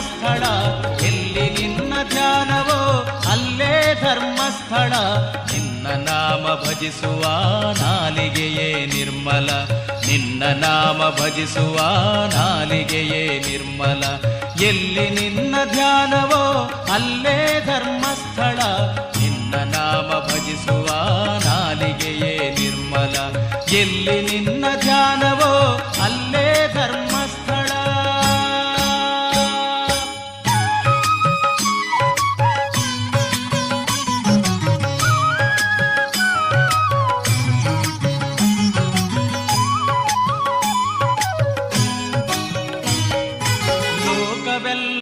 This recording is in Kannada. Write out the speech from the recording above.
ಧರ್ಮಸ್ಥಳ, ಎಲ್ಲಿ ನಿನ್ನ ಧ್ಯಾನವೋ ಅಲ್ಲೇ ಧರ್ಮಸ್ಥಳ. ನಿನ್ನ ನಾಮ ಭಜಿಸುವ ನಾಲಿಗೆಯೇ ನಿರ್ಮಲ, ನಿನ್ನ ನಾಮ ಭಜಿಸುವ ನಾಲಿಗೆಯೇ ನಿರ್ಮಲ. ಎಲ್ಲಿ ನಿನ್ನ ಧ್ಯಾನವೋ ಅಲ್ಲೇ ಧರ್ಮಸ್ಥಳ, ನಿನ್ನ ನಾಮ ಭಜಿಸುವ ನಾಲಿಗೆಯೇ ನಿರ್ಮಲ. ಎಲ್ಲಿ ನಿನ್ನ ಧ್ಯಾನವೋ